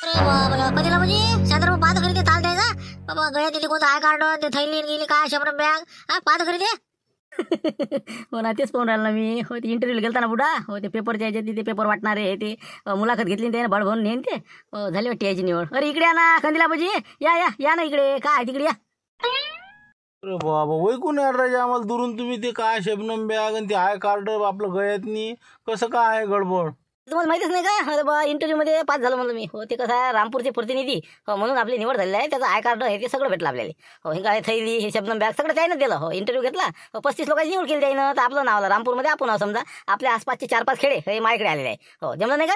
अरे बाबा कधीला म्हणजे शांताराम पाहत खरी ते ताल द्यायचा बाबा गळ्यात दिली कोणतं आय कार्ड ते थैली गेली काय शंभर बॅग हा पाहत खरी ते हो ना, तेच पाहून राहिलं ना मी. हो, ते इंटरव्ह्यू गेलता ना बुडा. हो, ते पेपरच्या याच्यात ते पेपर वाटणारे हे ते मुलाखत घेतली त्याने बळ भरून नेन ते झाली वाटते याची निवड. अरे इकडे या ना कंदिला बाजी, या या या ना इकडे. काय तिकडे या. अरे बाबा वैकून यार राजा आम्हाला दुरून तुम्ही ते काय शबनम बॅग आणि ते आय कार्ड आपलं गळ्यातनी कसं काय आहे गडबड. तुम्हाला माहितीच नाही का? अरे बा इंटरव्ह्यू मध्ये पास झालं म्हणलं मी. हो, ते कसं आहे रामपूरचे प्रतिनिधी हो म्हणून आपली निवड झालेली आहे. त्याचं आय कार्ड हे ते सगळं भेटलं आपल्याला. हो, हे काय थैली हे शब्दम बॅग सगळं त्यानं दिलं. हो, इंटरव्ह्यू घेतला. 35 लोकांची निवड केली त्यानं. तर आपलं नाव आलं रामपूरमध्ये. आपण नाव समजा आपल्या आसपासचे 4-5 खेडे हे माझ्याकडे आलेले आहे. हो, जमलं नाही का?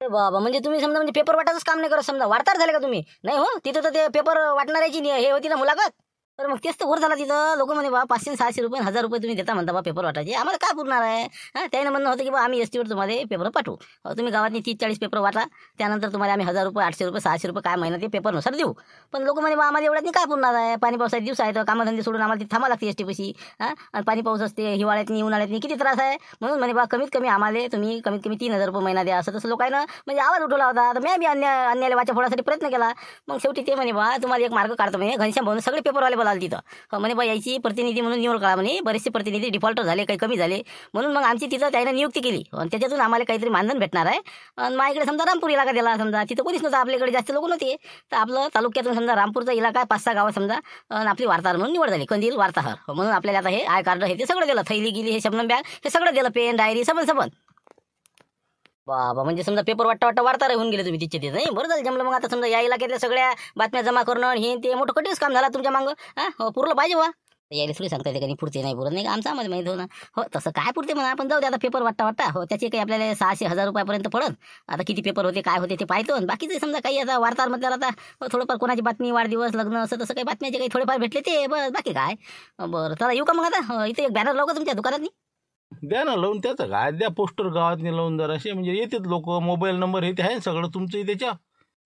अरे बाबा म्हणजे तुम्ही समजा म्हणजे पेपर वाटायचंच काम नाही करत समजा. वार्ताहर झाले का तुम्ही? नाही हो, तिथं तर ते पेपर वाटणाऱ्याची हे होती ना मुलाखत. तर मग तेच तर वर झाला तिथं. लोक म्हणे बा 500-600 रुपये 1000 रुपये तुम्ही देता म्हणता बा पेपर वाटायचे. आम्हाला काय पुरणार आहे? हां, त्यानं म्हणणं होतं की बा आम्ही एसटीवर तुम्हाला पेपर पाठवू. तुम्ही गावातनी 30-40 पेपर वाटा. त्यानंतर तुम्हाला आम्ही 1000 रुपये 800 रुपये 600 रुपये काय महिना ते पेपरनुसार देऊ. पण लोक म्हणे बा आम्हाला एवढ्यात नाही काय पुरणार आहे? पाणी पावसाचे दिवस आहेत कामधंदे सोडून आम्हाला तिथे थांबा लागते एसटी पशी. हां, आणि पाणी पाऊस असते हिवाळ्यातनी उन्हाळ्यातनी किती त्रास आहे. म्हणून म्हणे बा कमीत कमी आम्हाला तुम्ही कमीत कमी 3000 रुपये महिना द्या. असं तसं लोकांना म्हणजे आवाज उठवला होता. तर मी बी अन्यायाला वाचा फोडासाठी प्रयत्न केला. मग शेवटी ते म्हणे बा तुम्हाला एक मार्ग काढतो म्हणे घनश्याम भाऊन सगळे पेपरवाले बोलावले तिथं. म्हणे बा याची प्रतिनिधी म्हणून निवड करा म्हणे. बरेचसे प्रतिनिधी डिफॉल्टर झाले काही कमी झाले म्हणून मग आमची तिथं त्यानं नियुक्ती केली आणि त्याच्यातून आम्हाला काहीतरी मानधन भेटणार आहे. आणि माझ्याकडे समजा रामपूर इलाका दिला समजा तिथं कोणीच नव्हतं आपल्याकडे जास्त लोक नव्हते. तर आपलं तालुक्यातून समजा रामपूरचा इलाका 5-6 गावं समजा आणि आपली वार्ताहर म्हणून निवड झाली कंदील वार्ताहर. म्हणून आपल्याला आता हे आय कार्ड हे ते सगळं दिलं. थैली गेली हे शबनम बॅग हे सगळं दिलं. पेन डायरी सबन. बाबा म्हणजे समजा पेपर वाटता वार्ताहर होऊन गेले तुम्ही तिथे नाही. बरं झालं जमलं. मग आता समजा या इलाक्यातल्या सगळ्या बातम्या जमा करणं हे ते मोठं कठीणच काम झालं तुमच्या मागं. हां, पुरलं पाहिजे वा. यायला थोडी सांगता येते का पुरते नाही पुरत नाही का आमचं आम्हाला माहिती हो ना. हो तसं काय पुरते म्हणा आपण जाऊ दे आता पेपर वाटता हो त्याचे काही आपल्याला 600-1000 रुपयापर्यंत पडत. आता किती पेपर होते काय होते ते पाहतो आणि बाकीचे समजा काही आता वार्ताहर म्हटल्यावर आता थोडंफार कोणाची बातमी वाढदिवस लग्न असं तसं काही बातम्याचे काही थोडेफार भेटले ते बस बाकी काय. बरं चला येऊ का मग आता इथे एक बॅनर लावू का तुमच्या दुकानात. द्या ना लावून त्याचं काय द्या पोस्टर गावातनी लावून जरा असे म्हणजे येतात लोक मोबाईल नंबर हे ते आहे ना सगळं तुमचं त्याच्या.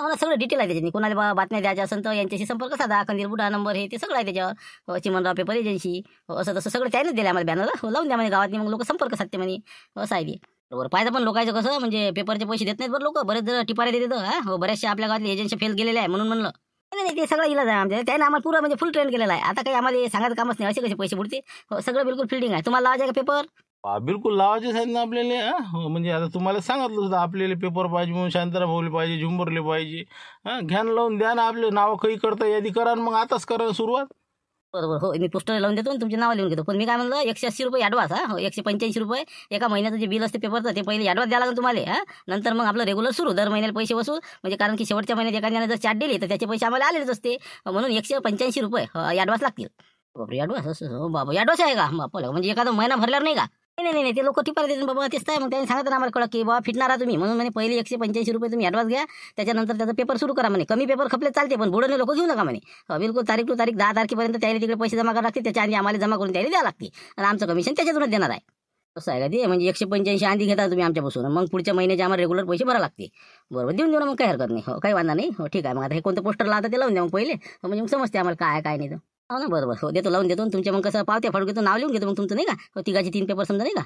मला सगळं डिटेल आहे त्याच्यानी. कोणाला बातम्या द्यायच्या असेल तर यांच्याशी संपर्क साधा. कंदील बुडा नंबर हे ते सगळं आहे त्याच्यावर. चिमनराव पेपर एजन्सी असं तसं सगळं त्यानेच दिलं आम्हाला बॅनर. लावून द्या म्हणजे गावातनी मग लोक संपर्क साधते म्हणे असं आहे ते. बरोबर पाहिजे पण लोकांचं कसं म्हणजे पेपरचे पैसे देत नाहीत बरं लोक. बरेच जण टिपारे देतात. हो बऱ्याचशा आपल्या गावातले एजन्सी फेल गेलेले आहे म्हणून म्हणलं. नाही ते सगळं इलाज आहे आमच्या. त्याने आम्हाला पुरं म्हणजे फुल ट्रेन केलेला आहे. आता काही आम्हाला सांगायचं कामच नाही. असे कसे पैसे बुडते. हो सगळं बिलकुल फिल्डिंग आहे. तुम्हाला लावायचं का पेपर. बिलकुल लावायचेच आहेत ना आपल्याला. हो म्हणजे आता तुम्हाला सांगितलं होतं आपल्याला पेपर पाहिजे म्हणून शांताराम भाऊले पाहिजे झुंबरले पाहिजे. हां घ्यान लावून द्या ना आपले नावं काही करता यादी करा आणि मग आताच करा सुरुवात. बरोबर हो मी पोस्टर लावून देतो आणि तुमचे नाव लिहून घेतो. पण मी काय म्हणलं 180 रुपये ॲडव्हान्स. हो 185 रुपये एका महिन्याचं जे बिल असते पेपरचं ते पहिले ॲडव्हान्स द्यावं लागेल तुम्हाला. हां नंतर मग आपलं रेग्युलर सुरू दर महिन्याला पैसे वसूल म्हणजे कारण की शेवटच्या महिन्यात एखाद्याने जर चार्ट दिली तर त्याचे पैसे आम्हाला आलेच असते. म्हणून 185 रुपये ॲडव्हान्स लागतील. बापरे ॲडव्हान्स असं हो बाबा ॲडव्हान्स आहे का बापा म्हणजे एखादा महिना भरल्यावर नाही का. नाही ते लोक टिपार देतात बाबा तेच आहे. मग त्यांनी सांगत ना आम्हाला कळलं की बाबा फिटणारा तुम्ही म्हणून म्हणे पहिले 185 रुपये तुम्ही ॲडव्हान्स घ्या. त्याच्यानंतर त्याचा पेपर सुरू करा म्हणे. कमी पेपर खपले चालते पण बुडवणे लोक घेऊ नका म्हणे. बिलकुल तारीख टू तारीख 10 तारखेपर्यंत त्याला तिकडे पैसे जमा करावे लागते. त्याच्या आधी आम्हाला जमा करून त्याला द्यावं लागते आणि आमचं कमिशन त्याच्यातूनच देणार आहे. असं आहे का ते म्हणजे 185 आधी घेता तुम्ही आमच्यापासून मग पुढच्या महिन्याचे आम्हाला रेग्युलर पैसे भरावे लागते. बरोबर देऊन देऊ ना मग काही हरकत नाही. हो काही वांधा नाही. हो ठीक आहे. मग आता हे कोणतं पोस्टर लावता ते लावून द्या मग पहिले म्हणजे मग समजते आम्हाला काय काय नाही तर. हो ना बरोबर हो देतो लावून देतो. तुमच्या मग कसं पावत्या फाडू घेतो नाव लिहून घेतो मग तुमचं नाही का. हो तिघाचे 3 पेपर समजा नाही का.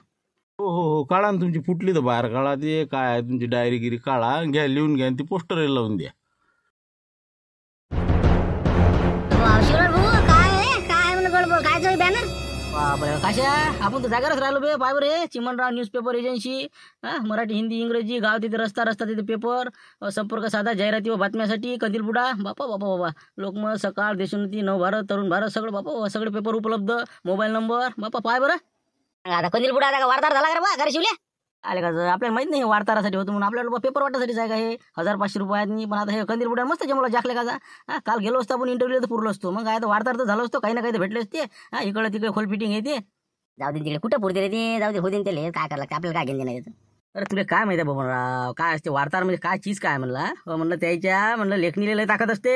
हो काढा ना तुमची फुटली तर बाहेर काढा ते काय आहे तुमची डायरीगिरी काढा घ्या लिहून घ्या आणि ती पोस्टर लावून द्या. शिवराज भाऊ काय म्हणलं गडबड काय चालू बॅनर बापरे कशा आपण तर जागाच राहिलो बे. पाय बरे चिमनराव न्यूजपेपर एजन्सी. मराठी हिंदी इंग्रजी गाव तिथे रस्ता तिथे पेपर संपर्क साधा जाहिराती व बातम्यासाठी कंदील बुडा. बापा लोकमत सकाळ देशोन्नती नवभारत तरुण भारत सगळं बापा सगळे पेपर उपलब्ध. मोबाईल नंबर बापा पाय बरं. आता कंदील बुडा आता का वार्ताहर झाला का बा घरी शिवल्या आले का. आपल्याला माहित नाही वार्ताहरासाठी होतं म्हणून आपल्याला पेपर वाटासाठीच आहे का हे 1500 रुपयानी. पण आता हे कंदील बुडा मस्त जमला जाकले का. काल गेलो असतो आपण इंटरव्ह्यू तर पुरलो असतो. मग काय तर वार्ताहर तर झालो असतो काही ना काही तर भेटले असते. इकडे तिकडे खोल फिटिंग येते. जाऊ दे तिकडे कुठं पुरते रे ते. जाऊ दे होते त्याला काय करायला आपल्याला काय घेणं नाही. अरे तुला काय माहिती आहे बबनराव काय असते वार्ताहर म्हणजे काय चीज काय म्हणला. म्हणलं त्याच्या म्हणलं लेखणीला लय ताकद असते.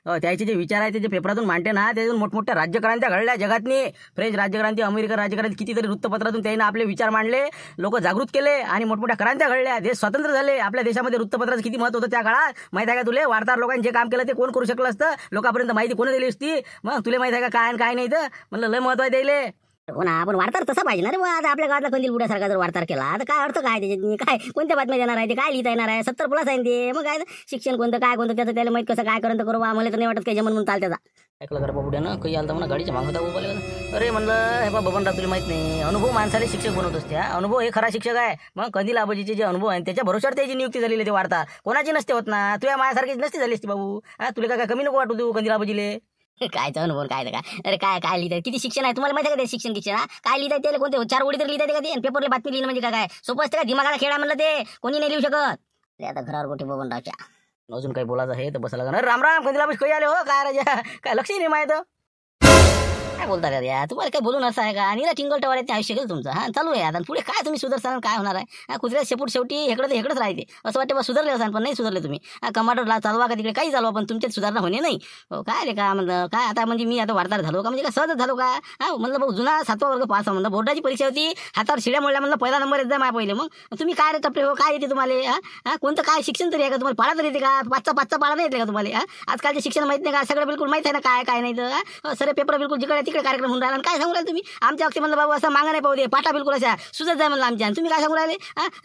त्याचे जे विचार आहे ते जे पेपरातून मांडते ना त्यातून मोठमोठ्या राज्यक्रांत्या घडल्या जगातनी. फ्रेंच राज्यक्रांती अमेरिकन राज्यक्रांती कितीतरी वृत्तपत्रातून त्यांनी आपले विचार मांडले. लोक जागृत केले आणि मोठमोठ्या क्रांत्या घडल्या. देश स्वतंत्र झाले. आपल्या देशामध्ये वृत्तपत्राचं किती महत्व होतं त्या काळात माहिती आहे का तुले. वार्ताहर लोकांनी जे काम केलं ते कोण करू शकलं असतं. लोकांपर्यंत माहिती कोणी दिली असती. मग तुला माहिती आहे का काय काय नाही तर म्हणलं लय महत्व आहे त्याले. हो ना, आपण वार्ताहर तसा पाहिजे ना रे बुवा. आता आपल्या गावातला कंदील बुड्यासारखा जर वार्ताहर केला तर काय अर्थ काय त्याच्यात, काय कोणत्या बातम्या देणार आहे, ते काय लिहिता येणार आहे, 70 प्लस आहे ना ते. मग काय शिक्षण कोणतं काय कोणतं त्याचं त्याला माहित कसं काय करत करू बा. मला तर नाही वाटत काही जमन म्हणून चाल त्याचा. ऐकलं कर बुड्यानं काही आलं तर म्हणा गाडीच्या मागं होता उभा. अरे म्हणलं हे बा बबनराव तुला माहित नाही, अनुभव माणसाला शिक्षक बनवत असते. अनुभव हे खरा शिक्षक आहे. मग कंदील आबाजीचे जे अनुभव आहे त्याच्या भरोश्यावर त्याची नियुक्ती झालेली ते वार्ता कोणाची नसते होत ना. तुझ्या माझ्यासारखीच नसती झाली असती बाबू. तुला काय कमी नको वाटू देऊ कंदील आबाजीले. काय अनुभव काय काय. अरे काय काय लिहितात, किती शिक्षण आहे तुम्हाला माहिती आहे का? ते शिक्षण काय लिहितात त्याला कोणते 4 ओळी तर लिहितात का ते. पेपरला बातमी लिहिणं म्हणजे काय सोपं असतं का? दिमागाला खेळा म्हणलं ते कोणी नाही लिहू शकत. ते आता घरावर गोटे बबनरावच्या अजून काही बोलायचं आहे तर बसायला लागणार. राम राम कंदील आबाजी काही आले हो काय राजा, काय लक्षही नाही माहित. काय बोलता रे या, तुम्हाला काय बोलून असं आहे का? आणि टिंगल टवाड्यात आयुष्य गेलं तुमचं. हा चालू आहे आता पुढे काय तुम्ही सुधारसान काय होणार आहे. कुत्र्या शेपूट शेवटी हेकडंच राहते. असं वाटतं बा सुधारले असाल पण नाही सुधारले तुम्ही. कमांडरला चालवा का तिकडे काही चालवा पण तुमच्यात सुधारणा होणे नाही. काय रे का म्हणलं काय आता म्हणजे मी आता वार्ताहर झालो का म्हणजे काय सहजच झालो का? म्हणलं भाऊ जुना 7वा वर्ग पास म्हणलं बोर्डाची परीक्षा होती हातावर शिड्या मोडल्या म्हणलं पहिला नंबर येत जा माझ्या पहिले. मग तुम्ही काय रे टपले हो काय येते तुम्हाला? कोणतं काय शिक्षण तरी आहे का तुम्हाला? पाळा तरी येते का? पाचचा पाळा नाही येते का तुम्हाला? आजकालचे शिक्षण माहित नाही का? सगळं बिलकुल माहित आहे ना काय नाही तर सर पेपर बिलकुल जिकडे तिकडे कार्यक्रम होऊन राहिला. काय सांगू राहिले तुम्ही? आमच्या अक्षय म्हणलं बाबू असं मागा नाही पाहू दे पाठा बिलकुल अशा सुजत जाय म्हणलं आमच्या. तुम्ही काय सांगू राहिले?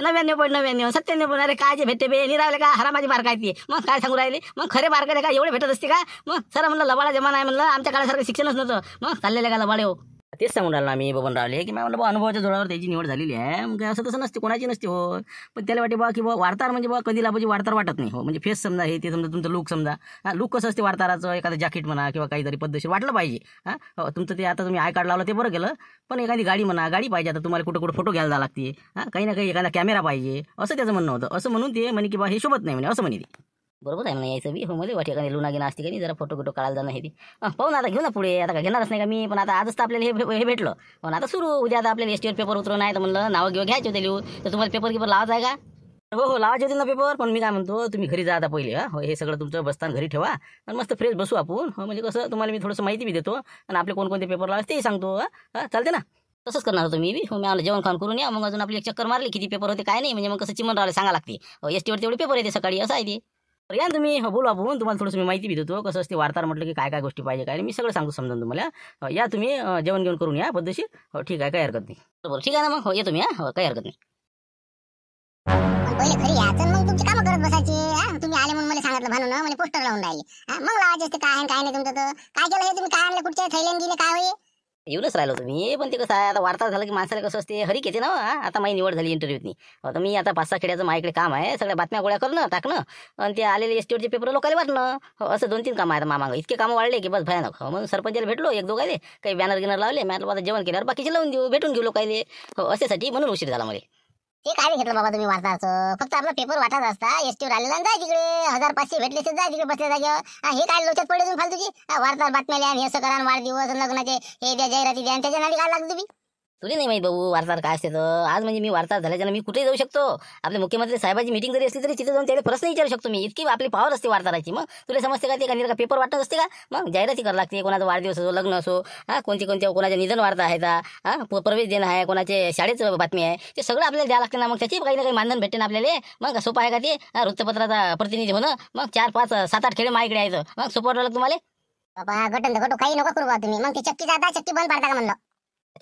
99.99 97 अरे काय जे भेटते बे निरावले का हरामाची बार काय ती. मग काय सांगू राहिले? मग खरे बारकडे का एवढे भेटत असते का? मग सर म्हणलं लबाडा जमाना आहे म्हणलं आमच्या काळासारखं शिक्षणच नव्हतं. मग चाललेलं का लबाडे हो. तेच सांगून राहिलो आम्ही बबनरावले की म्हणलं बा अनुभवाच्या जोरावर त्याची निवड झालेली आहे. मग असं तसं नसते कोणाची नसते हो. पण त्याला वाटे बा की बा वार्ताहर म्हणजे बा कंदील आबाजी वार्ताहर वाटत नाही हो. म्हणजे फेस समजा हे ते समजा तुमचं लुक समजा. लुक कसं असते वार्ताहराचं एखादं जॅकेट म्हणा किंवा काहीतरी पद्धतशीर वाटलं पाहिजे. तुमचं ते आता तुम्ही आय कार्ड लावलं ते बरं केलं. पण एखादी गाडी म्हणा गाडी पाहिजे आता तुम्हाला कुठं फोटो घ्यायला जावं लागते. काही ना काही एखादा कॅमेरा पाहिजे असं त्याचं म्हणणं होतं. असं म्हणून ते म्हणे की बा हे शोभत नाही म्हणे असं म्हणे ते. बरोबर आहे म्हणा यायचं बी हो. मध्ये वाटे का लुना गिना असते का नाही जरा फोटो काढायला जाणं हे ते. पाहू ना आता घेऊ ना पुढे. आता काय घेणारच नाही का मी. पण आता आजच तर आपल्याला हे भेटलं. पण आता सुरू उद्या आता आपल्याला एसटीवर पेपर उतरवून आहे तर म्हणलं नावं घेऊन घ्यायचे होते लिहून. तर तुम्हाला पेपर लावायचा आहे का? हो लावायचे होते ना पेपर. पण मी काय म्हणतो तुम्ही घरी जा आता पहिले. हे सगळं तुमचं बसताना घरी ठेवा आणि मस्त फ्रेश बसू आपण. म्हणजे कसं तुम्हाला मी थोडंसं माहिती बी देतो आणि आपले कोणकोणते पेपर लावायचे तेही सांगतो. चालते ना? तसंच करणार होतो मी बी. मी आलं जेवण खाऊन करून या मग अजून आपली एक चक्कर मारली किती पेपर होते काय नाही. म्हणजे मग कसं चिमण राहिले सांगा लागते. एसटीवर तेवढे पेपर येते सकाळी असं आहे ते. या तुम्ही बोलू आपण तुम्हाला थोडंसं मी माहिती बी देतो कसं असते वार्ताहर म्हटलं की काय काय गोष्टी पाहिजे काय मी सगळं सांगतो समजून तुम्हाला. या तुम्ही जेवण घेऊन करून या पद्धतशीर. हो ठीक आहे काही हरकत नाही. बरोबर ठीक आहे ना मग येतो मी. हो काही हरकत नाही. पहिले घरी यायचं मग तुमची कामं करत बसायचे. तुम्ही आले म्हणून मला सांगितलं म्हणून मला पोस्टर लावून राहिले. मग लावायचे असते काय काय नाही तुमचं तर काय केलं हे तुम्ही काय आणलं कुठच्या थैल्यान गेले काय होईल? येऊनच राहिलो तुम्ही. पण ते कसं आहे आता वार्ताहर झालं की माणसाला कसं असते हरीक येते ना. आता माझी निवड झाली इंटरव्ह्यूतनी. तर मी आता 5-6 खेड्याचं माझ्याकडे काम आहे. सगळ्या बातम्या गोळ्या करणं टाकणं आणि ते आलेले एसटीवरचे पेपर लोकांना वाटणं. असं 2-3 कामं आहेत मामांग. इतके कामं वाढले की बस भयानक. म्हणून सरपंचाला भेटलो 1-2 गायले काही बॅनर गिनर लावले. मी आता जेवण केल्यावर बाकीचे लावून देऊ भेटून घेऊ लोकायले. अशासाठी म्हणून उशीर झाला मला. ते काय घेतलं बाबा तुम्ही वार्ताहरचं फक्त आपला पेपर वाटत असता एसटीवर आलेला जाय तिकडे 1500 भेटले तर जाय तिकडे बसल्या जागेवर. हे काय लोच्यात पडले तुम्ही फालतूची वार्ताहर बातम्या लिहा हे असं करा वाढदिवस लग्नाचे हे द्या जाहिराती द्या त्याच्या नादी काय लागतं तुम्ही? तुला नाही माहित भाऊ वार्ताहर काय असते तर. आज म्हणजे मी वार्ताहर झाल्याच्यानं मी कुठेही जाऊ शकतो. आपले मुख्यमंत्री साहेबाची मीटिंग जरी असली तरी तिथे जाऊन त्याला प्रश्न विचारू शकतो मी. इतकी आपली पावर असते वार्ताहराची. मग तुला समजते का ते का पेपर वाटत असते का? मग जाहिराती करावं लागते. कोणाचा वाढदिवस असो लग्न असो कोणते कोणाचे निधन वार्ता आहेत प्रवेश देणं आहे कोणाचे शाळेचं बातमी आहे ते सगळं आपल्याला द्यावं लागते ना. मग त्याची काही ना काही मानधन भेटते ना आपल्याला. मग सोपं आहे का ते वृत्तपत्राचा प्रतिनिधी होणं. मग 4-5-7-8 खेडे माझ्याकडे यायचं मग सोपं वाटलं तुम्हाला? बाबा गटो काही नको करू बा तुम्ही. मग ते चक्की जाता चक्की बंद पडता का म्हणलं?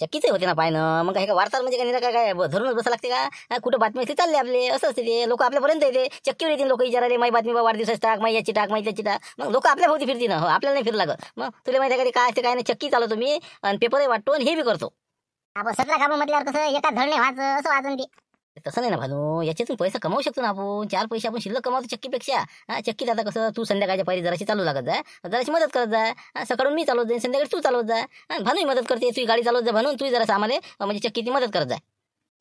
चक्कीचे होते ना पायनं. मग काय वार्ताहर म्हणजे काय धरूनच बसा लागते का? कुठं बातमी असते चालले आपले असं असते ते. लोक आपल्यापर्यंत येते चक्कीवर येतील लोक विचारायला माही बातमी वाढदिवसाची टाक माही याची टाक माही त्याची टाक. मग लोक आपल्या भोवती फिरतील ना. आपल्याला नाही फिर लागत. मग तुला माहिती आहे का काय असते काय नाही चक्की चालवतो मी आणि पेपरही वाटतो आणि हे बी करतो. आपण 17 कामं म्हटल्यावर कसं एका धरणे व्हायचं असं वाजून ते. तसं नाही ना भानू. याच्यातून पैसा कमावू शकतो ना आपण. 4 पैसे आपण शिल्लक कमावतो चक्कीपेक्षा. चक्कीत आता कसं तू संध्याकाळच्या पारी जराशी चालू लागत जाय जराशी मदत करत जाय. सकाळून मी चालवत जाईन संध्याकाळी तू चालवत जाय. भानूही मदत करते. तुझी गाडी चालवत जा म्हणून तू जरा आम्हाला म्हणजे चक्कीची मदत करत जाय.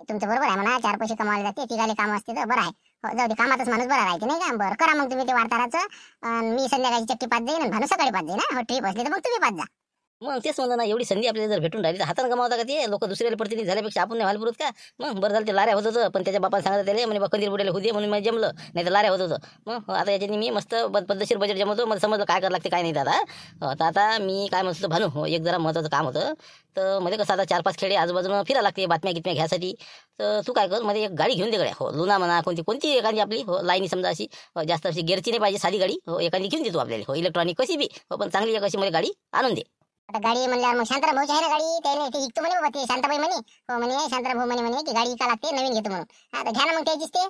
तुमचं बरोबर आहे म्हणा 4 पैसे कमावले जाते तिघाले काम असते तर बरं आहे. जाऊ दे कामातच माणूस बरा राहते नाही का? बरं करा मग तुम्ही ते वार्ताहराचं. मी संध्याकाळी चक्की पाच जाईन आणि भानू सकाळी पाच जाईन. ट्रीप असली तर मग तुम्ही पाच जा. मग तेच म्हणलं ना एवढी संधी आपल्याला जर भेटून राहिली तर हातानं गमावता का ते लोक दुसऱ्याला प्रतिनिधी झाल्यापेक्षा आपण नाही व्हायला पुरत का? मग बरं झालं ते लाऱ्या होत होतं पण त्याच्या बापाला सांगत त्याला म्हणजे कंदील बुडायला होते म्हणून मला जमलं नाही तर लाऱ्या होत होतं. मग आता याच्यानी मी मस्त पद्धतशीर बजेट जमवतो. मला समजलं काय करावं लागते काय नाही दादा. तर आता मी काय म्हणतो भानू एक जरा महत्त्वाचं काम होतं. तर मध्ये कसं आता 4-5 खेडे आजूबाजूला फिरायला लागते बातम्या गितम्या घ्यायसाठी. तर तू काय कर मध्ये एक गाडी घेऊन दे गड्या. लुना म्हणा कोणती एखादी आपली लाईनी समजा अशी जास्त अशी गेअरची नाही पाहिजे साधी गाडी एखादी घेऊन दे तू आपल्याला इलेक्ट्रॉनिक कशी बी पण चांगली एक अशी मला गाडी आणून दे. आता गाडी म्हणल्यावर मग शांताराम भाऊची आहे ना गाडी, त्याला ते विकतो म्हणे बाबा, ते शांताबाई म्हणे. हो म्हणे शांताराम भाऊ म्हणे की गाडी विका लागते, नवीन घेतो म्हणून. आता घ्या ना मग त्याचीच ते.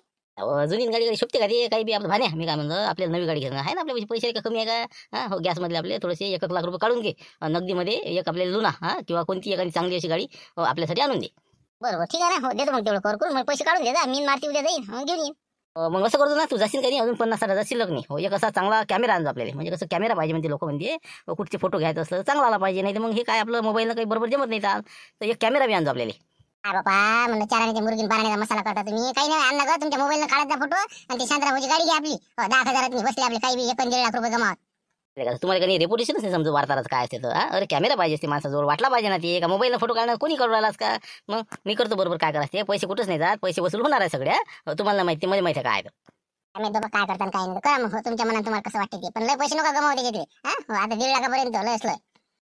जुनी गाडी शोभते का ते, काही बी आपलं भाण्या. मी काय म्हणतो, आपल्याला नवी गाडी घेणं आहे ना, आपल्या पैसे का कमी आहे का? हा हो, गॅसमधले आपले थोडेसे 1,00,000 रुपये काढून घे. नगदीमध्ये एक आपल्याला लुना किंवा कोणती एखादी चांगली अशी गाडी आपल्यासाठी आणून दे. बरोबर ठीक आहे ना. हो देतो मग तेवढं करून, मग पैसे काढून दे. मी मारती उद्या जाईल, मग घेऊन येईन. मग असं करतो ना, तू जाशील का नाही, अजून 50,000 शिल्लक नाही. हो, एक असा चांगला कॅमेरा आणतो आपल्याला. म्हणजे कसं कॅमेरा पाहिजे म्हणजे लोक म्हणजे कुठचे फोटो घ्यायचं असलं चांगला आला पाहिजे. नाही तर मग हे काय आपलं मोबाईलनं काही बरोबर जमत नाही. तर एक कॅमेरा बी आणतो आपल्याला. अरे बापा म्हणलं, चाराने मुर्गीन पाराने मसाला करता तुम्ही. काही नाही आणला का, तुमच्या मोबाईलनं काढायचा फोटो आणि ते शांताराम भाऊची गाडी घ्या आपली. 10,000 बसले आपले, काही बी 1.5 लाख रुपये गमावत. तुम्हाला काही रेपुटेशनच नाही समजू वार्तालाच काय असते तर. अरे कॅमेरा पाहिजे असते माणसाजवळ, वाटला पाहिजे ना ते. का मोबाईलला फोटो काढणार कोणी करू राहिलास का? मग मी करतो बरोबर काय करायचं. पैसे कुठंच नाही जात, पैसे वसूल होणार आहे सगळ्या. तुम्हाला माहिती, मध्ये माहिती आहे काय तर. आम्ही बाबा काय करता काय नाही करा मग. तुमच्या मनात तुम्हाला कसं वाटतं ते, पण लय पैसे नका गमावते त्याच्यातले. आता 1.5 लाखापर्यंत लय असलं.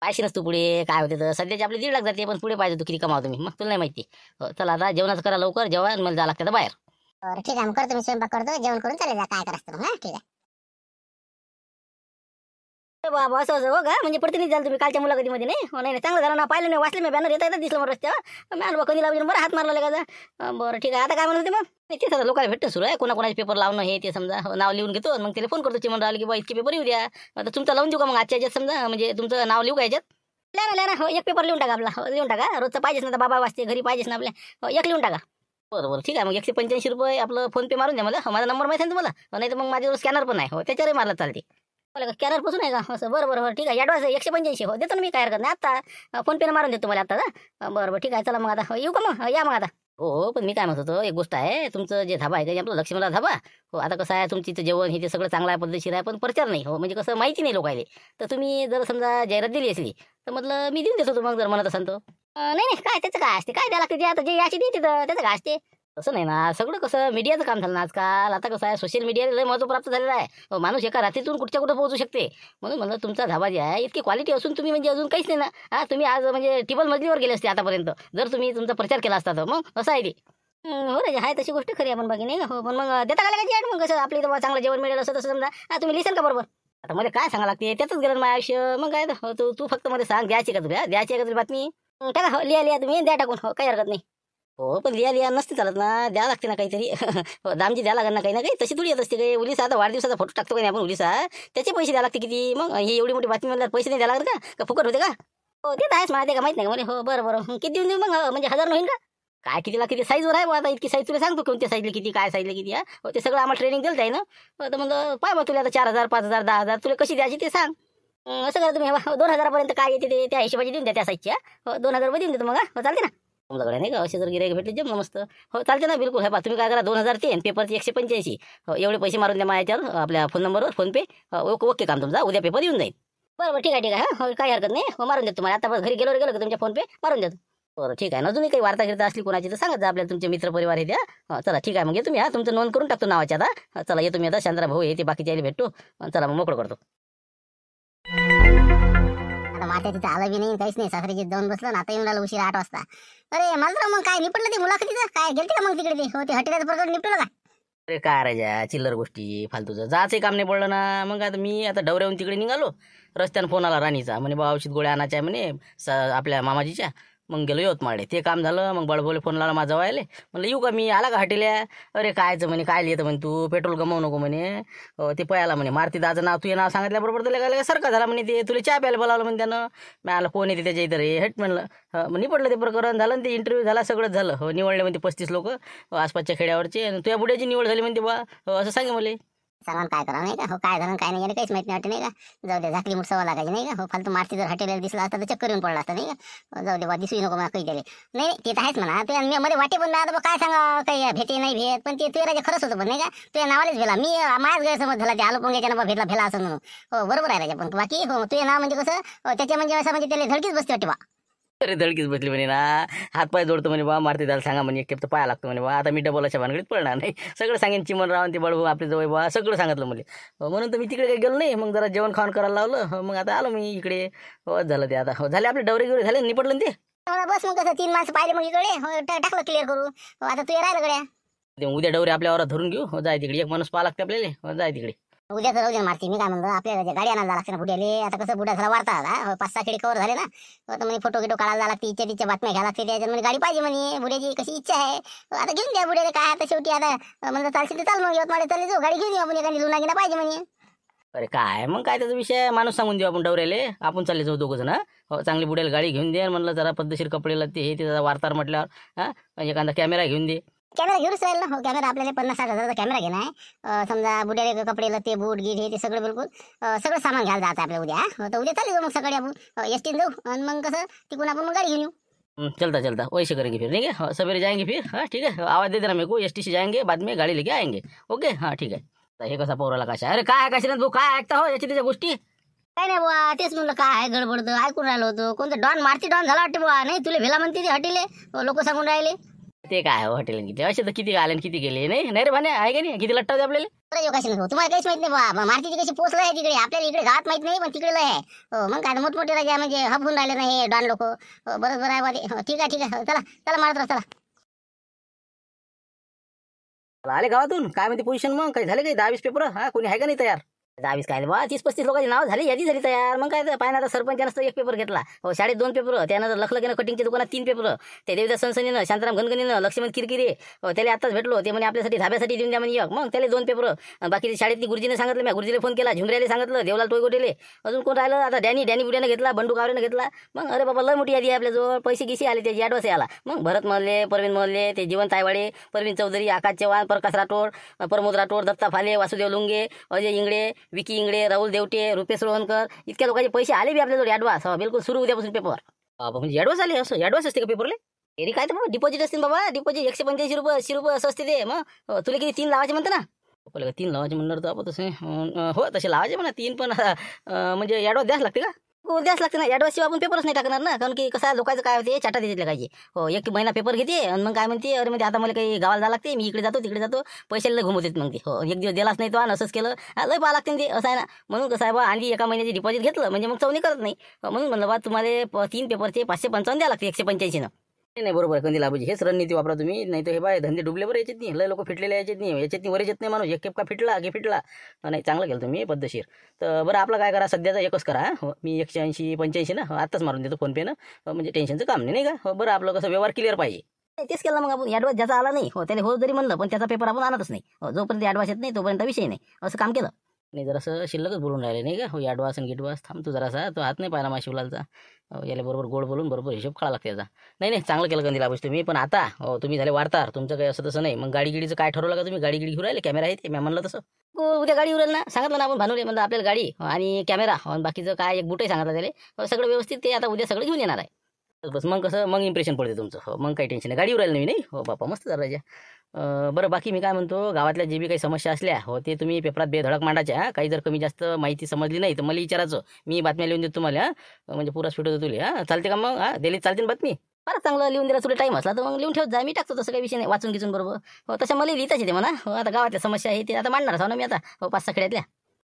पाहिजे नसतो पुढे काय होते तर. सध्याचे आपले 1.5 लाख जाते, पण पुढे पाहिजे तू किती कमावतो मी, मग तुला नाही माहिती. चला आता जेवणाचं करा लवकर, जेवण मला जावं लागतं बाहेर. बरं ठीक आहे, मग करतो मी स्वयंपाक करतो, जेवण करून चालेल जा, काय करायचं मग. ठीक आहे. बाबा असं असं हो का, म्हणजे प्रतिनिधी झालं तुम्ही कालच्या मुलाखतीमध्ये. नाही हो, नाही चांगलं झालं ना, पाहिलं नाही, वाचलं मी बॅनर येता येतात दिसलं मला रस्त्यावर. मी आलो कधी लावली बरं, हात मारला का. बरं ठीक आहे, आता काय म्हणते मग. तेच आता लोकांना भेटतं सुरू आहे, कोणाकोणाचे पेपर लावणं हे ते समजा. नाव लिहून घेतो, मग त्याला फोन करतो चिमण राहिलं की बा इतके पेपर येऊ द्या. आता तुमचा लावून देऊ का मग आजच्या याच्यात समजा, म्हणजे तुमचं नाव लिहू का याच्यात. लिहा ना, हो एक पेपर लिहून टाका आपला. हो लिहून टाका, रोजचं पाहिजेच ना, तर बाबा वाचते घरी पाहिजेच ना आपल्या. हो एक लिहून टाका. बरोबर ठीक आहे, मग 185 रुपये आपलं फोनपे मारून द्या मला. माझा नंबर माहिती आहे तुम्हाला. नाही तर मग माझ्यावर स्कॅनर पण आहे. हो त्याच्यावरही मारला चालते. मला स्कॅनर पासून आहे का असं. बरोबर ठीक आहे, ॲडव्हान्स 185 हो देतो ना मी, काय हरकत नाही. आता फोनपेनं मारून देतो तुम्हाला आता. बरोबर ठीक आहे, चला मग आता येऊ का मग. या मग आता. हो पण मी काय म्हणत होतो, एक गोष्ट आहे, तुमचं जे धाबा आहे का आपलं लक्ष्मीला धाबा. हो आता कसं आहे, तुमची जेवण हे ते सगळं चांगलं आहे, पद्धतशीर आहे, पण प्रचार नाही. हो म्हणजे कसं माहिती नाही लोकायले. तर तुम्ही जर समजा जाहिरात दिली असली तर म्हटलं मी देऊन देतो मग, जर म्हणत असाल तर. नाही नाही काय त्याचं काय असते, काय द्यायला लागते ते. आता जे याची देते तर त्याचं काय असते. तसं नाही ना, सगळं कसं मीडियाचं काम झालं ना आजकाल. आता कसं आहे, सोशल मीडियाला लय महत्त्व प्राप्त झालेलं आहे. माणूस एका रात्रीतून कुठच्या कुठं पोहोचू शकते. म्हणून म्हणलं तुमचा धाबा जे आहे इतकी क्वालिटी असून तुम्ही म्हणजे अजून काहीच नाही ना. तुम्ही आज म्हणजे टिबल मजलीवर गेले असते आतापर्यंत, जर तुम्ही तुमचा प्रचार केला असता तर. मग असं आहे ते. हो रे, आहे तशी गोष्ट खरी आपण बाकी नाही का. हो पण मग देता का लागायची ॲड, मग कसं आपली तर चांगलं जेवण मिळेल असं तसं समजा. तुम्ही लिहिसाल का बरोबर. आता मला काय सांगा लागते, त्यातच गेलं माझं आयुष्य. मग काय तर तू फक्त मध्ये सांग, द्यायची का तुला, द्यायची का तुला बातमी. टाका हो, लिहा तुम्ही, द्या टाकून. हो काही हरकत नाही. हो पण लिहा नसते चालत ना, द्या लागते ना काहीतरी. दामजी द्या लागेल ना काही ना काही. तशी थोडी येत असते काही. उलिसा आता वाढदिवसाचा फोटो टाकतो का नाही आपण उलिसा, त्याचे पैसे द्या लागते किती. मग ही एवढी मोठी बातमी म्हणल्यावर पैसे नाही द्या लागत का फुकट होते का. हो ते तर आहेच, मला ते का माहित नाही का मला. हो बरं किती देऊन देऊ मग, म्हणजे 1000 होईल का काय, किती लागते ते साईजवर आहे. आता इतकी साईज तुला सांगतो, कोणत्या साईजला किती, काय साईजला किती. हो ते सगळं आम्हाला ट्रेनिंग दिलं आहे ना. तर मग पाय मग तुला आता 4,000 5,000 10,000 तुला कशी द्यायची ते सांग. असं करा तुम्ही. 2,000 काय येते ते त्या हिशोबाची देऊन द्या त्या साईजच्या. हो 2,000 देऊन देतो मग. हो चालते ना तुमच्याकडे नाही का, असे जर गिरायक भेटले जम मस्त. हो चालते ना बिलकुल. हे पहा तुम्ही काय करा, 2,000 ते पेपरचे 185. हो एवढे पैसे मारून द्या माझ्या याच्यावर, आपल्या फोन नंबरवर फोनपे. ओके काम तुमचा, उद्या पेपर येऊन जाईल. बरोबर ठीक आहे हो काही हरकत नाही. हो मारून देतो तुम्हाला. आता बस घरी गेलो का तुमच्या फोनपे मारून देतो. बरं ठीक आहे ना. अजूनही काही वार्ता गिरता असली कोणाची तर सांगत जा, आपल्या तुमचे मित्र परिवार हे द्या. चला ठीक आहे मग येतो मी. तुमचं नोंद करून टाकतो नावाच्या आता. चला येतो मी आता. शांताराम भाऊ हे ते बाकीच्या यायला भेटतो. चला मग मोकळं करतो. आता मात्या तिथं आलं बी नाही, काहीच नाही. सासरीची जाऊन बसलं ना, आता येऊन राहिलं उशिरा 8 वाजता. अरे माझं मग काय निपटलं ते मुलाखतीचं, काय गेलते का मग तिकडे ते. हो ते हॉटेलाचं प्रकरण निपटलं का. अरे काय राजा, चिल्लर गोष्टी फालतूचं जायचंही काम नाही पडलं ना. मग आता मी आता डवऱ्याहून तिकडे निघालो. रस्त्यानं फोन आला राणीचा, म्हणे बा औषध गोळ्या आणायच्या आहे म्हणे आपल्या मामाजीच्या. मग गेलो यवतमाळे, ते काम झालं. मग बळबोले फोन लावला माझं व्हायले. म्हणलं येऊ का मी, आला का हॉटेल्या. अरे कायचं म्हणे, काय लिहितं म्हणे तू, पेट्रोल गमावू नको म्हणे. ते पयाला म्हणे मारुती दाचं नाव, तुझे नाव सांगितल्याबरोबर तुला काय सारखं झाला म्हणे. ते तुला चहा प्यायला बोलावलं म्हणे त्यानं. मी आला कोण येते त्याच्या इथं रे हट म्हणलं. मग निपटलं ते प्रकरण झालं. ते इंटरव्ह्यू झाला, सगळंच झालं. हो निवडले म्हणते 35 लोक आसपासच्या खेड्यावरचे. तुझ्या बुड्याची निवड झाली म्हणते बा. असं सांगे मला. सांगा काय करा नाही का. हो काय झालं काय नाही याने काहीच माहिती नाही वाटते नाही का. जाऊ दे, झाकली मुठ सवा लागायची नाही का. हो फालतू मारती जर हॉटेलला दिसला असता तर चक्कर येऊन पडला असता नाही का. जाऊ दे बा, दिसू नको मला काही त्याला. नाही ते तर आहेच म्हणा. तुझ्या मध्ये वाटे पण आता काय सांगा, काही भेटे नाही भेट, पण ते तुझ्या राजा खरंच होतं पण नाही का. तुझ्या नावालाच भेला. मी माझ्याच गैरसमज झाला, ते आलू पोंग्याच्या नावा भेटला भेला असं म्हणून. हो बरोबर आहे राजा, पण बाकी हो तुझे नाव म्हणजे कसं त्याच्या म्हणजे असं म्हणजे त्याला धडकीच बसते वाटते बा. अरे धडकीच बसली म्हणे ना. हातपाय जोडतो म्हणे बा, मारुती दाला सांगा म्हणे, एक खेप तर पाया लागतो म्हणे बा. आता मी डबल अशा भानगडीत पडणार नाही. सगळं सांगेन चिमणराव ते बळभाऊ आपले जवळ बा, सगळं सांगितलं मला. म्हणून तर मी तिकडे काही गेलो नाही. मग जरा जेवण खावण करायला लावलं. मग आता आलो मी इकडे. हो झालं ते आता. हो झाले आपले डवरे गिवरे झाले, निपटलं ते. बस मग कसं 3 माणसं पाहिले मग इकडे. हो टाकलं क्लिअर करू. हो आता तू राहिलं गड्या. उद्या डवरे आपल्यावर धरून घेऊ. हो जाय तिकडे, एक माणूस पाहा लागते आपल्याला. हो जाय तिकडे. उद्या तर राहू मारती. मी काय म्हणतो, आपल्याला जे गाडी आणायला लागते ना बुड्याले. आता कसं बुड्या झाला वारता 5-6 खेळी कव्हर झाले ना, तर म्हणे फोटो गिटो काढायला लागते, इच्छा तिच्या बातम्या घ्यायला लागते. त्याच्यात म्हणे गाडी पाहिजे म्हणे. बुड्याची कशी इच्छा आहे, आता घेऊन द्या बुड्याला. काय आता शेवटी आता म्हणलं चालशील तर चाल, मग यवतमाळ चालली जाऊ, गाडी घेऊन येऊ आपण. एखादी लुना गिना पाहिजे म्हणे. अरे काय मग काय त्याचा विषय, माणूस सांगून देऊ आपण डवऱ्याले, आपण चालले जाऊ दोघं जण. हो चांगली बुड्याला गाडी घेऊन दे म्हणलं, जरा पद्धतशीर कपडे लागते हे ते वार्ताहर म्हटल्यावर. एखादा कॅमेरा घेऊन दे. कॅमेरा घेऊनच राहील ना. हो कॅमेरा आपल्याला 50-60 हजाराचा कॅमेरा घेणार आहे. समजा बुड्याले कपडे लते बूट गीट हे ते सगळं बिलकुल सगळं सामान घ्यायला जायचं आपल्या उद्या. तर उद्या चालू जाऊ मग सकाळी आपण एसटीने जाऊ, आणि मग कसं तिकडून आपण मग गाडी घेऊन येऊ. चलता वैसे करेंगे फिर, ठीक है. सवेरे जाएंगे फिर. हाँ ठीक है, आवाज दे देना मेरे को, एसटी से जाएंगे, बाद में गाड़ी लेके आएंगे. ओके हाँ ठीक आहे. हे कसा पोराला कशा, अरे काय काशीनाथ भाऊ काय ऐकता हो याची त्याच्या गोष्टी. काय नाही बुवा, तेच म्हणलं काय गडबड ऐकून राहिलो होतो. कोणतं डॉन मारती डॉन झाला वाटते बुवा. नाही तुला भेला म्हणते ते हटीले लोक सांगून राहिले. ते काय हॉटेल किती असे तर किती आले किती गेले. नाही रे भाने आहे का नाही, किती लट्टा होते आपल्याला. अरे योगाशी भाऊ, तुम्हाला काहीच माहित नाही बुवा. मारतीची कशी पोचलं आहे तिकडे, आपल्याला इकडे गावात माहित नाही, पण तिकडे लय आहे. हो मग काय मोठमोठे राजा म्हणजे हबून राहिले नाही हे डॉन लोक. बरोबर आहे बुवा. ठीक आहे चला चला मारत राहा चला. आले गावातून काय म्हणते पोझिशन, मग काही झाले काही 10-20 पेपर. हा कोणी आहे का नाही तयार. 10-20 काय बा, 30-35 लोकांची नाव झाली, यादी झाली तयार. मग काय पाहिजे आता, सरपंचानं 1 पेपर घेतला. हो शाळेत 2 पेपर, त्यानंतर लखलकीनं कटिंगच्या दुकानात 3 पेपर, त्या देवदास सनसनीनं, शांताराम घनगणीनं, लक्ष्मण किरकिरे त्याला आताच भेटलो. ते म्हणे आपल्यासाठी धाब्यासाठी देऊन द्या म्हणे एक. मग त्याला 2 पेपर. बाकी शाळेतली गुरुजीने सांगितलं, मी गुरुजीला फोन केला, झुमऱ्याला सांगितलं, देवलाल टोयगोटेले, अजून कोण राहिलं आता, डॅनी बुड्यानं घेतला, बंडू कावरेनं घेतला. मग अरे बाबा लय मोठी यादी आहे आपल्याजवळ. पैसे गिसे आले त्याची ॲडव्हान्स आला. मग भरत महल्ले, परवीन महल्ले, ते जीवन तायवाडे, परवीन चौधरी, आकाश चव्हाण, प्रकाश राठोड, प्रमोद राठोड, दत्ता फाले, वासुदेव लुंगे, अजय इंगडे, विकी इंगडे, राहुल देवटे, रुपेश रोहनकर, इतक्या लोकांचे पैसे आले बी आपल्याजवळ ॲडव्हान्स. बिलकुल सुरू उद्यापासून पेपर. म्हणजे ॲडव्हान्स आले. असं ॲडव्हान्स असते का पेपरले. तरी काय तर बाबा डिपॉझिट असते बाबा. डिपॉझिट 185 रुपये 80 रुपये असं असते ते. मग तुला किती 3 लावायचे म्हणते ना. 3 लावायचे म्हणणार तर आपण तसे हो तसे लावायचे म्हणा 3, पण म्हणजे ॲडव्हान्स द्यास लागते का. हो द्यास लागते ना. ॲडव्हान्स शिवाय आपण पेपरच नाही टाकणार ना, कारण की कसं आहे लोकांचं काय होते चाटा देते काय. हो 1 महिना पेपर घेते आणि मग काय म्हणते, अरे म्हणजे आता मला काही गावाला जावं लागते, मी इकडे जातो तिकडे जातो, पैशाला घुमवतेत मग ते. हो 1 दिवस दिलाच नाही तो आणि असंच केलं लय पाहा लागते ते. असं आहे ना. म्हणून कसं आहे बा, आणि 1 महिन्याची डिपॉझिट घेतलं म्हणजे मग चवणी करत नाही. म्हणून म्हणलं बा तुम्हाला 3 पेपरचे 555 द्यावं लागते 185 न. नाही बरोबर कंदील आबूजी, हेच रणनीती वापरा तुम्ही. नाही तर हे बाय धंदे डुबले बरं याच्यात नाही. लय लोक फिटलेले याच्यात नाही, वरच येत नाही माणूस. एक केप का फिटला की फिटला. नाही चांगलं केलं तुम्ही पद्धतशीर. तर बरं आपलं काय करा सध्याचा एकच करा. हो मी 180-85 ना आत्ताच मारून देतो फोनपेनं. म्हणजे टेन्शनचं काम नाही का. बरं आपलं कसं व्यवहार क्लिअर पाहिजे. तेच केलं मग आपण. ॲडव्हान्स ज्याचा आला नाही हो त्याने हो जरी म्हणलं, पण त्याचा पेपर आपण आणतच नाही. हो जोपर्यंत ॲडव्हान्स येत नाही तोपर्यंत विषय नाही. असं काम केलं नाही. जरासं शिल्लकच बोलून राहिले नाही का. हो ॲडव्हान्स आणि गिटवास थांबतो जरासा. तो हात नाही पाहिला मा शिवलालचा. याला बरोबर गोड बोलून बरोबर हिशोब खावा लागते याचा. नाही चांगलं केलं कंदील आबूजी तुम्ही. पण आता हो तुम्ही झाले वार्ताहर, तुमचं काही असं तसं नाही. मग गाडीगिडीचं काय ठरवलं का तुम्ही. गाडी घेऊन राहिले, कॅमेरा आहे ते मी म्हणलं तसं. उद्या गाडी उरेल ना, सांगितलं ना आपण भानुले म्हणलं आपल्याला गाडी आणि कॅमेरा आणि बाकीचं काय एक बुटही सांगितलं त्याला. सगळं व्यवस्थित ते आता उद्या सगळं घेऊन येणार आहे. बस मग कसं मग इम्प्रेशन पडते तुमचं. हो मग काही टेन्शन नाही. गाडी उरायला नाही हो बापा मस्त झालं. बरं बाकी मी काय म्हणतो, गावातल्या जे बी काही समस्या असल्या हो ते तुम्ही पेपरात बेधडक मांडायच्या. काही जर कमी जास्त माहिती समजली नाही तर मला विचारायचं, मी बातम्या लिहून देतो तुम्हाला. म्हणजे पुरा स्पीड होतो तुला. चालते का मग. दिल्लीत चालते ना बातमी. बरं चांगलं लिहून दिला तुला टाईम असला तर मग लिहून ठेवत जा, मी टाकतो तसं काही विषय नाही. वाचून घेऊन बरोबर. हो तसं मला लिहिताच येते म्हणा. हो आता गावातल्या समस्या आहे ते आता मांडणार ना मी आता. हो 5-6 खेड्यातल्या.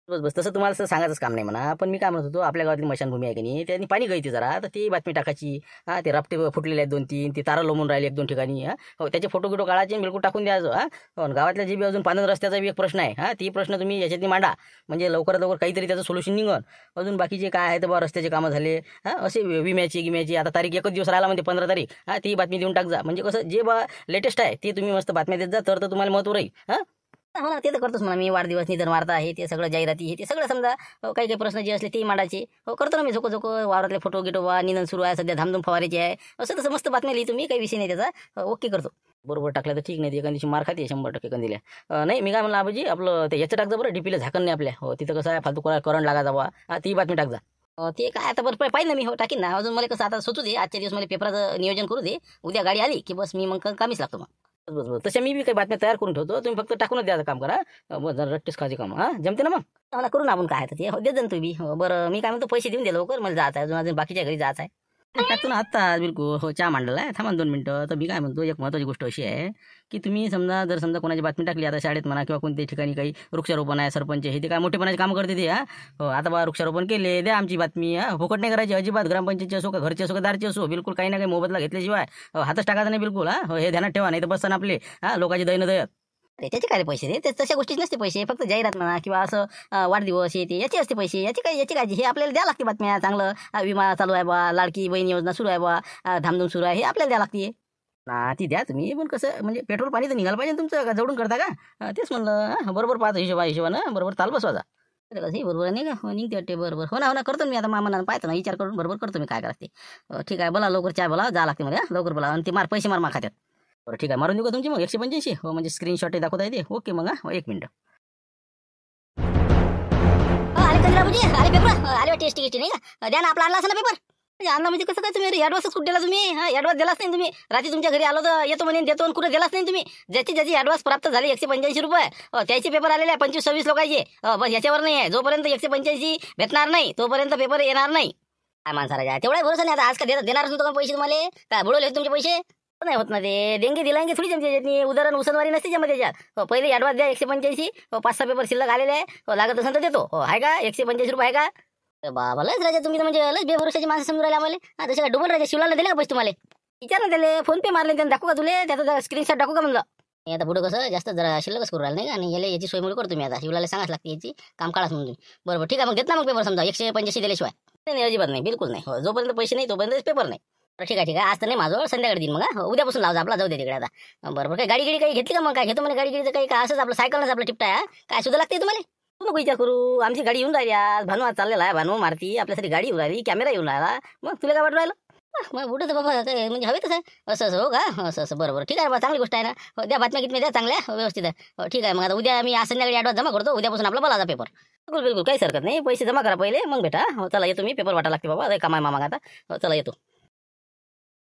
बस तसं तुम्हाला असं सांगायचंच काम नाही म्हणा. पण मी काय म्हणत होतो, आपल्या गावातली मशानभूमी आहे की नाही, त्यांनी पाणी गळते जरा, तर ती बातमी टाकायची. ते रपटे फुटलेले आहेत 2-3, ते तारा लोंबून राहिले 1-2 ठिकाणी. हो त्याचे फोटो गिटो काढायचे बिलकुल टाकून द्यायचं. हो गावातल्या जे बी अजून पांढर रस्त्याचा बी एक प्रश्न आहे. ती प्रश्न तुम्ही याच्यातनी मांडा, म्हणजे लवकरात लवकर काहीतरी त्याचं सोल्युशन निघन. अजून बाकीचे काय आहे तर बा रस्त्याचे कामं झाले असे विम्याची आता तारीख 1 दिवस राहिला म्हणजे 15 तारीख. ती बातमी देऊन टाक जा. म्हणजे कसं जे बा लेटेस्ट आहे ते तुम्ही मस्त बातम्या देत जा, तर तुम्हाला महत्त्व राहील. हो ना ते तर करतोच म्हणा मी. वाढदिवस निधन वार्ता आहे ते सगळं, जाहिराती हे ते सगळं समजा. काही प्रश्न जे असले ते मांडायचे. हो करतो ना मी. झोको वावरातले फोटो गिटो वा निधन सुरू आहे सध्या, धामधूम फवारायची आहे असं तसं मस्त बातम्या लिही तुम्ही, काही विषय नाही त्याचा. ओके करतो. बरोबर टाकल्या तर ठीक नाही, एखाद दिवशी मार खाते 100% कंदिल्या. नाही मी काय म्हणलं आबाजी, आपलं ते याचं टाक जा बरं, डीपीला झाकण नाही आपल्या. हो तिथं कसं आहे फालतू करंट लागा जावा. ती बातमी टाक जा. ते काय आता बरं पाहिजे ना मी. हो टाकीन ना. अजून मला कसं आता सुचू दे, आजच्या दिवस मला पेपराचं नियोजन करू दे. उद्या गाडी आली की बस मी मग कामीच लागतो मग. बस तशा मी बी काही बातम्या तयार करून ठेवतो. तुम्ही फक्त टाकूनच द्यायचं काम करा. जरा रट्टेच खायचे काम. जमते ना मग. मला करू ना आपण काय तर ते. हो देत जा तुम्ही. हो बरं मी काय म्हणतो, पैसे देऊन दे लवकर, मला जायचं आहे अजून बाकीच्या घरी जायचं आहे. टाकतो ना आत्ता बिलकुल. हो चहा मांडला आहे, थांबा 2 मिनिटं. तर मी काय म्हणतो, एक महत्त्वाची गोष्ट अशी आहे की तुम्ही समजा कोणाची बातमी टाकली आता शाळेत म्हणा किंवा कोणत्याही ठिकाणी काही वृक्षारोपण आहे, सरपंच हे ते काय मोठेपणाचे काम करते ते. हो आता बा वृक्षारोपण केले, द्या आमची बातमी. फुकट नाही करायची अजिबात. ग्रामपंचायतची असो का घरची असो का दारची असो, बिलकुल काही ना काही मोबदला घेतल्याशिवाय हातच टाकायचा नाही बिलकुल. हो हे ध्यानात ठेवा, नाही तर बसताना आपले लोकांची दैनदयत. अरे त्याचे काय रे पैसे रे, ते तशा गोष्टीच नसते पैसे, फक्त जाहिरात म्हणा किंवा असं वाढदिवस हे ते याचे असते पैसे, याची काळजी हे आपल्याला द्यावं लागते. बातम्या चांगलं विमा चालू आहे बा, लाडकी बहीण योजना सुरू आहे बा, धामधूम सुरू आहे, हे आपल्याला द्यावं लागते ना. ती द्या तुम्ही, पण कसं म्हणजे पेट्रोल पाणी तर निघालं पाहिजे तुमचं, का जवळून करता का? तेच म्हणलं बरोबर पाहतो हिशोबानं बरोबर ताल बसवा जा. कसं बरोबर आहे नाही का? हो निघते वाटते बरोबर. हो ना करतो मी आता मामाना पाहतो ना, विचार करून बरोबर करतो मी काय करायचं ते. ठीक आहे बोला लवकर, चहा बोला जा लागते मला, लवकर बोला. आणि ते पैसे मार खात्यात. बरं ठीक आहे मारून देऊ का तुमची मग 185? हो म्हणजे स्क्रीनशॉट दाखवता येते. ओके मग हा 1 मिनिट. आले कंदिराबूजी, आले पेपर आले टेस्टी नाही का? द्या ना, आपला आणला असेल ना पेपर. आणला म्हणजे कसं काय तुम्ही ॲडव्हान्सच कुठे दिला तुम्ही? ॲडव्हान्स दिलाच नाही तुम्ही. रात्री तुमच्या घरी आलो तर येतो म्हणे देतो, कुठे दिलाच नाही तुम्ही. ज्याची ॲडव्हान्स प्राप्त झाली 185 रुपये, त्याचे पेपर आलेले आहे 25-26 लोकांचे. बस याच्यावर नाही आहे. जोपर्यंत 185 भेटणार नाही तोपर्यंत पेपर येणार नाही. काय माणसाला तेवढा भरोसा नाही आता. आज का देणारच नव्हतं का पैसे तुम्हाला? काय बुडवले तुमचे पैसे? नाही होत ना ते, देंगे दिलांगे थोडी त्याच्यात उदाहरण उसनवारी नसते त्यामध्ये त्याच्यात. पहिले ॲडव्हान्स द्या 185. 5-6 पेपर शिल्लक आलेले आहे, लागत असेल तर देतो. आहे का 185 रुपये आहे का? बाबा लयच राजा तुम्ही तर, म्हणजे लयच बेभरोशाची माणसं समजून राहिले आम्हाला. जसे काय डबल राजा शिवलाला दिले का पैसे तुम्हाला? विचार ना त्याला, फोन पे मारले त्याने, दाखवू का तुले त्याचा स्क्रीनशॉट दाखवू का म्हणलं? हे आता पुढे कसं जास्त जरा शिल्लकच करू राहिले नाही का? आणि याची सोयमुळे करतो मी आता. शिवलाला सांगाच लागते याची काम काढाच म्हणून. बरोबर ठीक आहे मग, घेत ना मग पेपर समजा 185 दिल्याशिवाय. नाही अजिबात नाही, बिलकुल नाही. जोपर्यंत पैसे नाही तोपर्यंत पेपर नाही. ठीक आहे आज तर नाही माझं, संध्याकाळी देईन मग. उद्यापासून लावजा आपला, जाऊ दे तिकडे आता. बरोबर काय गाडी काही घेतली का मग? काय घेतो म्हणे गाडीचं काही का? असंच आपलं सायकलच आपलं टिपटा आहे. काय सुद्धा लागते तुम्हाला? तू नको विचार करू, आमची गाडी येऊन राहिली आज. भानू आज चाललेला आहे, भानू मारती आपल्यासाठी गाडी येऊन राहिली, कॅमेरा येऊन राहिला. मग तुला काय वाटून राहिलं? मग बुडं तर बाबा काय म्हणजे हवे तसं असं हो का? असं बरोबर ठीक आहे बाबा, चांगली गोष्ट आहे ना. हो द्या बातम्या कितम्या द्या चांगल्या व्यवस्थित आहे. ठीक आहे मग आता उद्या मी आज संध्याकाळी ॲडव्हान्स जमा करतो. उद्यापासून आपला बोलायचा पेपर. बिलकुल काहीच हरकत नाही, पैसे जमा करा पहिले मग भेटा. चला येतो मी, पेपर वाटा लागते बाबा, कमाय मामा आता. चला येतो.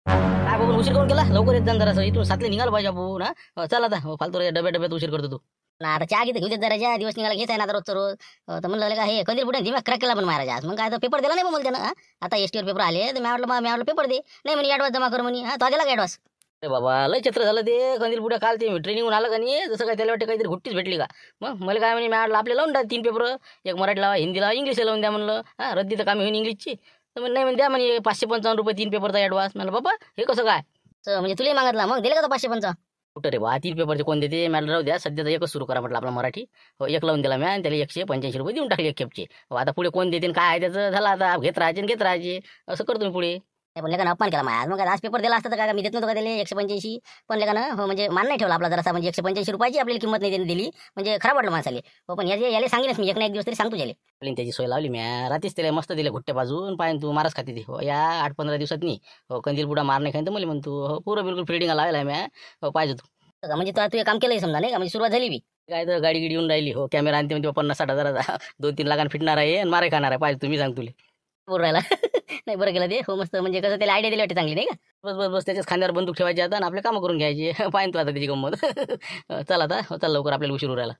काय बाबा उशीर करून केला? लवकर येत जा जरा, इथून 7 निघालं पाहिजे आपण. चला आता फालतू डब्यात उशीर करतो तू ना. आता चहा घेऊ देत जरा, दिवस निघाला घेत आहे ना आता रोजचं रोज. तर म्हणलं का हे कंदील पुढे दिमाग क्रॅक केला पण महाराज आज. मग काय तर पेपर दिला नाही मग मला त्यानं. आता एसटीवर पेपर आले तर मी म्हटलं पेपर दे. नाही म्हणे ॲडव्हान्स जमा कर म्हणे. तो दिला का ॲडव्हान्स? अरे बाबा लय चित्र झालं ते. कंदील पुढे काल ते ट्रेनिंगहून आलं का नाही, जसं काय त्याला वाटतं काहीतरी घुट्टीच भेटली का. मग मला काय म्हणे म्हटलं आपले लावून द्या 3 पेपर, एक मराठी लावा, हिंदी लावा, इंग्लिश लावून द्या म्हणलं. रद्दी तर कामी होईन इंग्लिशची. तर नाही म्हणजे द्या म्हणे 555 रुपये 3 पेपरचा ॲडव्हान्स. म्हणलं बाबा हे कसं काय? म्हणजे तुला मागितला मग दिले का तो 555? कुठं रे बा 3 पेपरचे कोण देते? मॅडम राहू द्या, सध्या तर एकच सुरू करा म्हटलं आपला मराठी. एक लावून दिला मॅन, त्याला 185 रुपये देऊन टाकले एक खेपचे. आता पुढे कोण देते काय आहे त्याचं झालं, आता घेत राहायचे असं करतो मी पुढे. पण लेखा अपमान केला माझ्या. मग आज पेपर दिला असता तर काय मी देत नव्हतो का त्याला 185? पण लेखानं हो म्हणजे मान नाही ठेवला आपला जरासा. म्हणजे 185 रुपयाची आपल्याला किंमत नाही दिली म्हणजे खराब वाटलं माणसाले. हो पण याला सांगेनच मी, एक ना एक दिवस तरी सांगतो त्याला. त्याची सोय लावली म्या रात्रीच त्याला मस्त दिले घुट्टे बाजून. पाहिजे तू मारच खाते ते. हो या 8-15 दिवसात नाही हो कंदील पुढा मार नाही खाईन तर मला म्हणतो. हो पुरं बिलकुल फिल्डिंग लावायला म्या. हो पाहिजे तू म्हणजे तू हे काम केलं समजा नाही का? म्हणजे सुरुवात झाली बी काय तर गाडी येऊन राहिली. हो कॅमेरा आणते म्हणजे 50-60 हजाराचा 2-3 लाखांना फिटणार आहे आणि मारे खाणार आहे. पाहिजे तुम्ही सांग तुले बोल राहिला. नाही बरं केलं ते. हो मस्त म्हणजे कसं त्याला आयडिया दिली वाटते चांगली नाही का? बस त्याच्याच खांद्यावर बंदूक ठेवायची आता आणि आपले कामं करून घ्यायचे. पाहिजे तू आता त्याची गंमत. चला आता चल लवकर, आपल्याला उशीर राहिला.